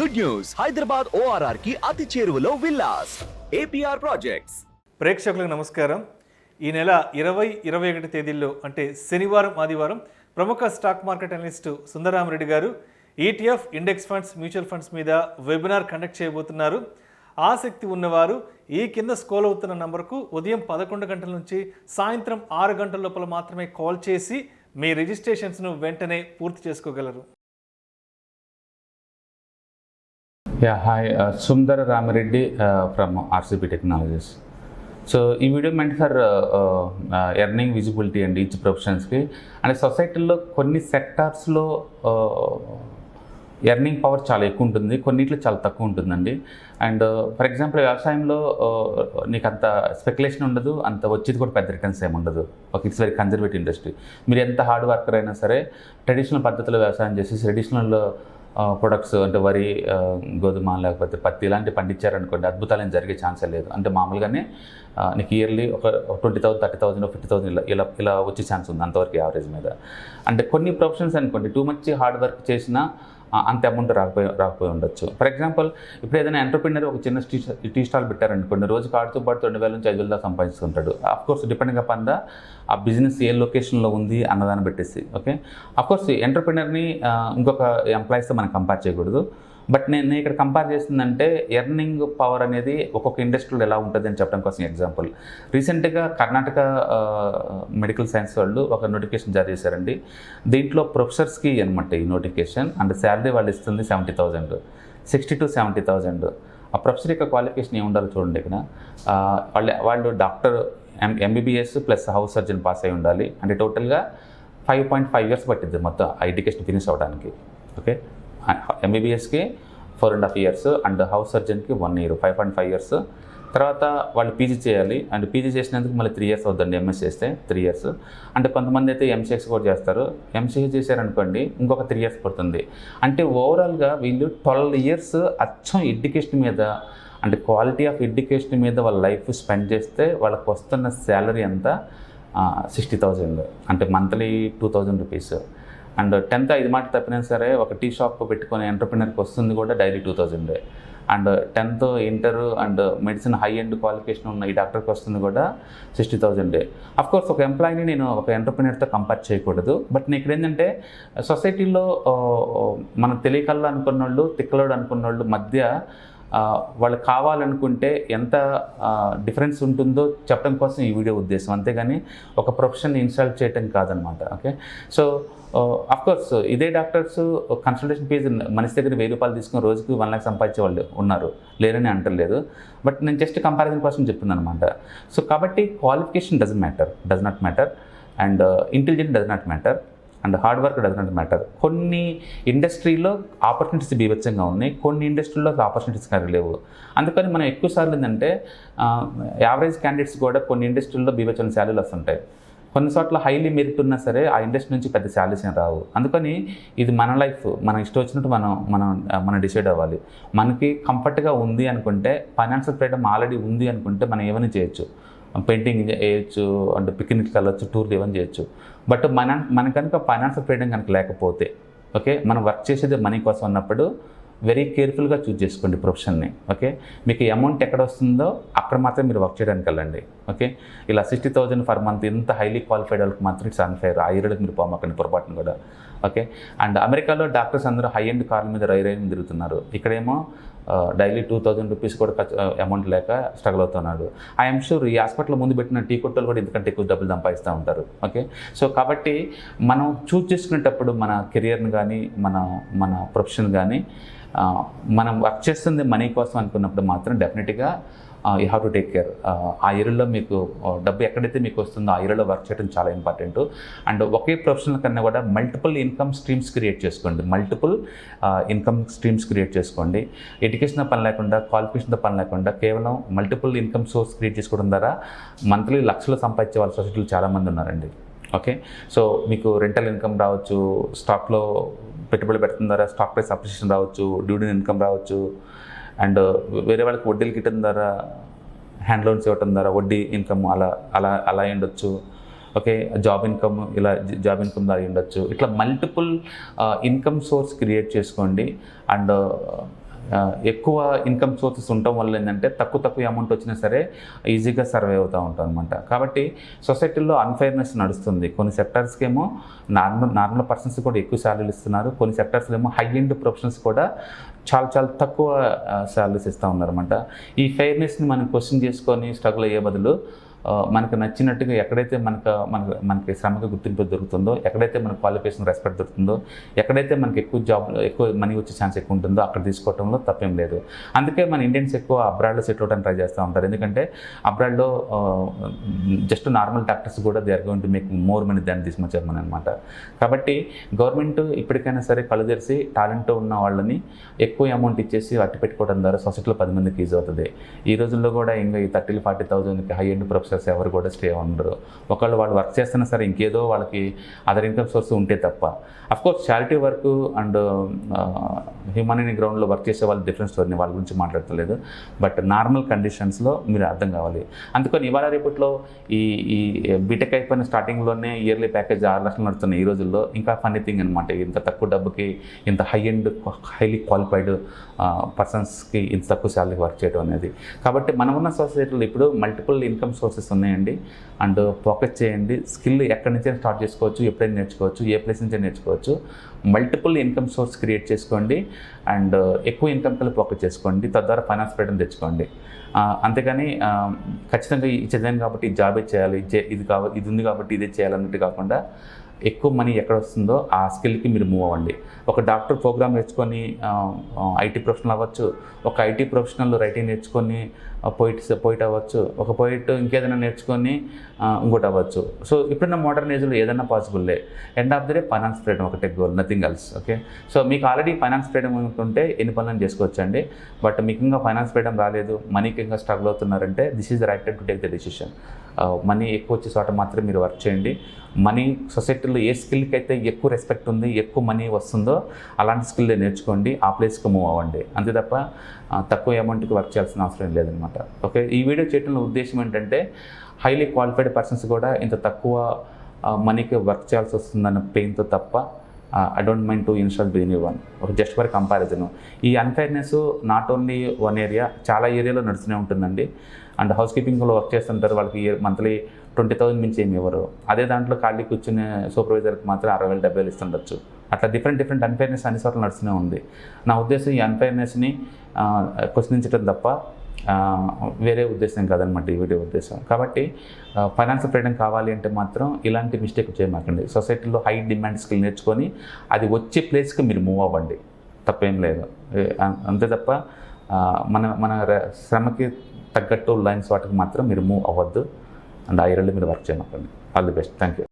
Good news, Hyderabad ORR కి అతి చేరువలో విల్లాస్ APR ప్రాజెక్ట్స్. ప్రేక్షకులకు నమస్కారం. ఈ నెల 20-21 తేదీల్లో అంటే శనివారం ఆదివారం ప్రముఖ స్టాక్ మార్కెట్ అనలిస్ట్ సుందర రామి రెడ్డి గారు ETF index funds mutual funds మీద వెబినార్ కండక్ట్ చేయబోతున్నారు. ఆసక్తి ఉన్నవారు ఈ కింద స్క్రోల్ అవుతున్న నంబర్కు ఉదయం 11 గంటల నుంచి సాయంత్రం 6 గంటల లోపల మాత్రమే కాల్ చేసి మీ రిజిస్ట్రేషన్స్ను వెంటనే పూర్తి చేసుకోగలరు. Yeah, hi, Sundara Rami Reddy from RCP Technologies. So, ఈ video meant for earning visibility అండి ఈచ్ ప్రొఫెషన్స్కి. అండ్ సొసైటీలో కొన్ని సెక్టార్స్లో ఎర్నింగ్ పవర్ చాలా ఎక్కువ ఉంటుంది, కొన్నిట్లో చాలా తక్కువ ఉంటుందండి. అండ్ ఫర్ ఎగ్జాంపుల్ వ్యవసాయంలో నీకు అంత స్పెక్యులేషన్ ఉండదు, అంత వచ్చేది కూడా పెద్ద రిటర్న్స్ ఏమి ఉండదు. Okay, it's very conservative industry. మీరు ఎంత హార్డ్ వర్కర్ అయినా సరే ట్రెడిషనల్ పద్ధతిలో వ్యవసాయం చేసి ట్రెడిషనల్ ప్రొడక్ట్స్ అంటే వరి, గోధుమ లేకపోతే పత్తి ఇలాంటివి పండించారనుకోండి, అద్భుతాలు ఏం జరిగే ఛాన్సే లేదు. అంటే మామూలుగానే నీకు ఇయర్లీ ఒక 20,000, 30,000, 50,000 ఇలా వచ్చే ఛాన్స్ ఉంది అంతవరకు యావరేజ్ మీద. అంటే కొన్ని ప్రొఫెషన్స్ అనుకోండి టూ మచ్ హార్డ్ వర్క్ చేసినా అంత అమౌంట్ రాకపోయి ఉండొచ్చు. ఫర్ ఎగ్జాంపుల్ ఇప్పుడు ఏదైనా ఎంటర్ప్రినర్ ఒక చిన్న టీ స్టాల్ పెట్టారనుకోండి, రోజుకి ఆడుతూ పాటు 2,000 నుంచి 5,000 దాకా సంపాదిస్తుంటాడు. అఫ్కోర్స్ డిపెండింగ్ అపాన్ ఆ బిజినెస్ ఏ లొకేషన్లో ఉంది అన్నదాన్ని పెట్టేసి. ఓకే, అఫ్కోర్స్ ఎంటర్ప్రినర్ని ఇంకొక ఎంప్లాయీస్తో మనం కంపేర్ చేయకూడదు. బట్ నేను ఇక్కడ కంపేర్ చేస్తుందంటే ఎర్నింగ్ పవర్ అనేది ఒక్కొక్క ఇండస్ట్రీలో ఎలా ఉంటుంది అని చెప్పడం కోసం ఎగ్జాంపుల్. రీసెంట్గా కర్ణాటక మెడికల్ సైన్స్ వాళ్ళు ఒక నోటిఫికేషన్ జారీ చేశారండి. దీంట్లో ప్రొఫెసర్స్కి అనమాట ఈ నోటిఫికేషన్. అండ్ శాలరీ వాళ్ళు ఇస్తుంది 70,000, 60,000 to 70,000. ఆ ప్రొఫెసర్ యొక్క క్వాలిఫికేషన్ ఏమి ఉండాలో చూడండి. ఇక్కడ వాళ్ళు doctor MBBS plus house surgeon pass అయి ఉండాలి. అంటే టోటల్గా 5.5 years పట్టింది మొత్తం ఆ ఎడ్యుకేషన్ ఫినిష్ అవ్వడానికి. ఓకే, MBBSకి 4.5 years అండ్ హౌస్ సర్జన్కి 1 year, 5.5 years. తర్వాత వాళ్ళు పీజీ చేయాలి. అండ్ పీజీ చేసినందుకు మళ్ళీ 3 years అవుతుందండి. MS చేస్తే 3 years. అంటే కొంతమంది అయితే MCX కూడా చేస్తారు. MCA చేశారనుకోండి ఇంకొక 3 years పడుతుంది. అంటే ఓవరాల్గా వీళ్ళు 12 years అచ్చం ఎడ్యుకేషన్ మీద అంటే క్వాలిటీ ఆఫ్ ఎడ్యుకేషన్ మీద వాళ్ళ లైఫ్ స్పెండ్ చేస్తే వాళ్ళకి వస్తున్న శాలరీ అంతా 60,000, అంటే మంత్లీ 2,000 rupees. అండ్ 10th 5 మాట తప్పినా సరే ఒక టీ షాప్ పెట్టుకునే ఎంటర్ప్రినర్కి వస్తుంది కూడా daily 2,000. And 10th inter and medicine high end qualification ఉన్న ఈ డాక్టర్కి వస్తుంది కూడా 60,000. అఫ్కోర్స్ ఒక ఎంప్లాయీని నేను ఒక ఎంటర్ప్రినర్తో కంపేర్ చేయకూడదు. బట్ నేను ఇక్కడ ఏంటంటే సొసైటీలో మనం తెలియకల్లా అనుకున్న వాళ్ళు, తిక్కలోడు అనుకున్న వాళ్ళు మధ్య వాళ్ళు కావాలనుకుంటే ఎంత డిఫరెన్స్ ఉంటుందో చెప్పడం కోసం ఈ వీడియో ఉద్దేశం, అంతేగాని ఒక ప్రొఫెషన్ ఇన్స్టాల్ చేయటం కాదనమాట. ఓకే, సో అఫ్కోర్స్ ఇదే డాక్టర్స్ కన్సల్టేషన్ ఫీజు మనిషి దగ్గర 1,000 రూపాయలు తీసుకుని రోజుకి 1 lakh సంపాదించే వాళ్ళు ఉన్నారు, లేరని అంటలేదు. బట్ నేను జస్ట్ కంపారిజన్ కోసం చెప్తున్నాను అనమాట. సో కాబట్టి qualification does not matter and intelligent does not matter and hard work does not matter. కొన్ని ఇండస్ట్రీలో ఆపర్చునిటీస్ బీభత్సంగా ఉన్నాయి, కొన్ని ఇండస్ట్రీలో ఆపర్చునిటీస్ కానీ లేవు. అందుకని మనం ఎక్కువ సార్లు ఏంటంటే యావరేజ్ క్యాండిడేట్స్ కూడా కొన్ని ఇండస్ట్రీల్లో బీభత్సమైన శాలరీలు వస్తుంటాయి. కొన్ని చోట్ల హైలీ మెరిట్ ఉన్నా సరే ఆ ఇండస్ట్రీ నుంచి పెద్ద శాలరీస్ ఏం రావు. అందుకని ఇది మన లైఫ్, మనం ఇష్టం వచ్చినట్టు మనం డిసైడ్ అవ్వాలి. మనకి కంఫర్ట్గా ఉంది అనుకుంటే, ఫైనాన్షియల్ ఫ్రీడమ్ ఆల్రెడీ ఉంది అనుకుంటే మనం ఏమైనా చేయొచ్చు. పెయింటింగ్ చేయొచ్చు, అంటే పిక్నిక్కి వెళ్ళొచ్చు, టూర్లు ఏమైనా చేయొచ్చు. బట్ మన కనుక ఫైనాన్షియల్ ఫ్రీడమ్ కనుక లేకపోతే, ఓకే, మనం వర్క్ చేసేది మనీ కోసం అన్నప్పుడు వెరీ కేర్ఫుల్గా చూస్ చేసుకోండి ప్రొఫెషన్ని. ఓకే, మీకు అమౌంట్ ఎక్కడ వస్తుందో అక్కడ మాత్రం మీరు వర్క్ చేయడానికి వెళ్ళండి. ఓకే, ఇలా 60,000 per month ఇంత హైలీ క్వాలిఫైడ్ వాళ్ళకి మాత్రం ఇట్స్ అన్ఫేర్. ఆ ఏరియాకి మీరు పోమాకండి పొరపాటును కూడా. ఓకే, అండ్ అమెరికాలో డాక్టర్స్ అందరూ హై ఎండ్ కార్ల మీద రైలు తిరుగుతున్నారు. ఇక్కడేమో డైలీ 2,000 rupees కూడా అమౌంట్ లేక స్ట్రగుల్ అవుతున్నాడు. ఐఎమ్ షూర్ ఈ హాస్పిటల్ ముందు పెట్టిన టీ కొట్టలు కూడా ఎందుకంటే ఎక్కువ డబ్బులు సంపాదిస్తూ ఉంటారు. ఓకే, సో కాబట్టి మనం చూస్ చేసుకునేటప్పుడు మన కెరియర్ని కానీ మన ప్రొఫెషన్ కానీ మనం వర్క్ చేస్తుంది మనీ కోసం అనుకున్నప్పుడు మాత్రం డెఫినెట్గా you have to take care. ఆ ఏరియాలో మీకు డబ్బు ఎక్కడైతే మీకు వస్తుందో ఆ ఏరియాలో వర్క్ చేయడం చాలా ఇంపార్టెంట్. అండ్ ఒకే ప్రొఫెషనల్ కన్నా కూడా మల్టిపుల్ ఇన్కమ్ స్ట్రీమ్స్ క్రియేట్ చేసుకోండి. ఎడ్యుకేషన్ పని లేకుండా, క్వాలిఫికేషన్తో పని లేకుండా కేవలం మల్టిపుల్ ఇన్కమ్ సోర్స్ క్రియేట్ చేసుకోవడం ద్వారా మంత్లీ లక్షలు సంపాదించే వాళ్ళ సొసైటీలో చాలామంది ఉన్నారండి. ఓకే, సో మీకు రెంటల్ ఇన్కమ్ రావచ్చు, స్టాక్లో పెట్టుబడి పెట్టడం ద్వారా స్టాక్ ప్రైస్ అప్రిషియేషన్ రావచ్చు, డివిడెండ్ ఇన్కమ్ రావచ్చు, అండ్ వేరే వాళ్ళకి వడ్డీలు గిట్టడం ద్వారా, హ్యాండ్ లోన్స్ ఇవ్వటం ద్వారా వడ్డీ ఇన్కమ్ అలా ఉండొచ్చు. ఓకే, జాబ్ ఇన్కమ్ ద్వారా ఉండొచ్చు. ఇట్లా మల్టిపుల్ ఇన్కమ్ సోర్స్ క్రియేట్ చేసుకోండి. అండ్ ఎక్కువ ఇన్కమ్ సోర్సెస్ ఉండటం వల్ల ఏంటంటే తక్కువ అమౌంట్ వచ్చినా సరే ఈజీగా సర్వే అవుతూ ఉంటాం అనమాట. కాబట్టి సొసైటీలో అన్ఫెయిర్నెస్ నడుస్తుంది. కొన్ని సెక్టర్స్కి ఏమో నార్మల్ పర్సన్స్ కూడా ఎక్కువ శాలరీలు ఇస్తున్నారు, కొన్ని సెక్టర్స్లో ఏమో హై ఎండ్ ప్రొఫెషనల్స్ కూడా చాలా తక్కువ శాలరీస్ ఇస్తూ ఉన్నారన్నమాట. ఈ ఫెయిర్నెస్ని మనం క్వశ్చన్ చేసుకొని స్ట్రగుల్ అయ్యే బదులు మనకు నచ్చినట్టుగా ఎక్కడైతే మనకి శ్రమకు గుర్తింపు దొరుకుతుందో, ఎక్కడైతే మన క్వాలిఫికేషన్ రెస్పెక్ట్ దొరుకుతుందో, ఎక్కడైతే మనకి ఎక్కువ మనీ వచ్చే ఛాన్స్ ఎక్కువ ఉంటుందో అక్కడ తీసుకోవడంలో తప్పేం లేదు. అందుకే మన ఇండియన్స్ ఎక్కువ అబ్రాడ్లో సెటిల్ అవ్వడానికి ట్రై చేస్తూ ఉంటారు. ఎందుకంటే అబ్రాడ్లో జస్ట్ నార్మల్ డాక్టర్స్ కూడా they are going to make more money than this much money అనమాట. కాబట్టి గవర్నమెంట్ ఇప్పటికైనా సరే కళ్ళు తెరిచి టాలెంట్ ఉన్న వాళ్ళని ఎక్కువ అమౌంట్ ఇచ్చేసి అట్టి పెట్టుకోవడం ద్వారా సొసైటీలో 10 మందికి ఈజీ అవుతుంది. ఈ రోజుల్లో కూడా ఇంకా ఈ 30,000-40,000కి హై ఎండ్ ప్రొఫెసర్స్ ఎవరు కూడా స్టే ఉండరు. ఒకళ్ళు వాళ్ళు వర్క్ చేస్తున్నా సరే ఇంకేదో వాళ్ళకి అదర్ ఇన్కమ్ సోర్స్ ఉంటే తప్ప. Of course charity work and humanity గ్రౌండ్లో వర్క్ చేసే వాళ్ళు డిఫరెన్స్ స్టోరీని వాళ్ళ గురించి మాట్లాడతలేదు. బట్ నార్మల్ కండిషన్స్లో మీరు అర్థం కావాలి. అందుకని ఇవాళ రేపట్లో ఈ బీటెక్ అయిపోయిన స్టార్టింగ్లోనే ఇయర్లీ ప్యాకేజ్ 6 లక్షలు నడుతున్నాయి. ఈ రోజుల్లో ఇంకా ఫన్నీ థింగ్ అనమాట. ఇంత తక్కువ డబ్బుకి ఇంత హైలీ క్వాలిఫైడ్ పర్సన్స్కి ఇంత తక్కువ శాలరీకి వర్క్ చేయడం అనేది. కాబట్టి మనమున్న సొసైటీలో ఇప్పుడు మల్టిపుల్ ఇన్కమ్ సోర్సెస్ ఉన్నాయండి. అండ్ ఫోకస్ చేయండి. స్కిల్ ఎక్కడి నుంచే స్టార్ట్ చేసుకోవచ్చు, ఎప్పుడైనా నేర్చుకోవచ్చు, ఏ ప్లేస్ నుంచే నేర్చుకోవచ్చు. మల్టిపుల్ ఇన్కమ్ సోర్స్ క్రియేట్ చేసుకోండి అండ్ ఎక్కువ ఇన్కమ్ కలిపి ఫోకస్ చేసుకోండి. తద్వారా ఫైనాన్స్ ఫ్రీడమ్ తెచ్చుకోండి. అంతేగాని ఖచ్చితంగా ఈ చదివాను కాబట్టి ఈ జాబే చేయాలి, ఇది ఉంది కాబట్టి ఇదే చేయాలన్నట్టు కాకుండా ఎక్కువ మనీ ఎక్కడ వస్తుందో ఆ స్కిల్కి మీరు మూవ్ అవ్వండి. ఒక డాక్టర్ ప్రోగ్రామ్ నేర్చుకొని ఐటీ ప్రొఫెషనల్ అవ్వచ్చు, ఒక ఐటీ ప్రొఫెషనల్ రైటింగ్ నేర్చుకొని పోయిట్ అవ్వచ్చు, ఒక పోయిట్ ఇంకేదైనా నేర్చుకొని ఇంకోటి అవ్వచ్చు. సో ఇప్పుడున్న మోడర్న్ ఏజ్లో ఏదైనా పాసిబుల్లే. End of the day finance freedom ఒకటే goal, nothing else. Okay, so మీకు ఆల్రెడీ ఫైనాన్స్ ఫ్రీడమ్ ఉంటుంటే ఎన్ని పనులను చేసుకోవచ్చండి. బట్ మీకు ఇంకా ఫైనాన్స్ ఫ్రీడమ్ రాలేదు, మనీకి ఇంకా స్ట్రగుల్ అవుతున్నారంటే this is the right time to take the decision. Money ఎక్కువ వచ్చే చోట మాత్రమే మీరు వర్క్ చేయండి. మనీ సొసైటీలో ఏ స్కిల్కి అయితే ఎక్కువ రెస్పెక్ట్ ఉంది, ఎక్కువ మనీ వస్తుందో అలాంటి స్కిల్లే నేర్చుకోండి, ఆ ప్లేస్కి మూవ్ అవ్వండి. అంతే తప్ప తక్కువ అమౌంట్కి వర్క్ చేయాల్సిన అవసరం లేదనమాట. ఓకే, ఈ వీడియో చేయడంలో ఉద్దేశం ఏంటంటే హైలీ క్వాలిఫైడ్ పర్సన్స్ కూడా ఇంత తక్కువ మనీకి వర్క్ చేయాల్సి వస్తుందన్న పెయిన్తో తప్ప I don't mind to install any one. Just for comparison. ఈ unfairness not only one area, చాలా ఏరియాలో నడుస్తూనే ఉంటుందండి. అండ్ హౌస్ కీపింగ్లో వర్క్ చేస్తుంటారు, వాళ్ళకి మంత్లీ 20,000 మించి ఏమి ఇవ్వరు. అదే దాంట్లో ఖాళీ కూర్చునే సూపర్వైజర్కి మాత్రం 60,000-70,000 ఇస్తుండొచ్చు. అట్లా డిఫరెంట్ అన్ఫెయిర్నెస్ అన్ని చోట్ల నడుస్తూనే ఉంది. నా ఉద్దేశం ఈ అన్ఫెయిర్నెస్ని క్వశ్చనించడం తప్ప వేరే ఉద్దేశం కాదనమాట ఈ వీడియో ఉద్దేశం. కాబట్టి ఫైనాన్షియల్ ఫ్రీడమ్ కావాలి అంటే మాత్రం ఇలాంటి మిస్టేక్ చేయమాకండి. సొసైటీలో హై డిమాండ్ స్కిల్ నేర్చుకొని అది వచ్చే ప్లేస్కి మీరు మూవ్ అవ్వండి, తప్పేం లేదు. అంతే తప్ప మన శ్రమకి తగ్గట్టు లైన్స్ వాటికి మాత్రం మీరు మూవ్ అవ్వద్దు. అండ్ ఆ ఏరియాలో మీరు వర్క్ చేయమాకండి. All the best. Thank you.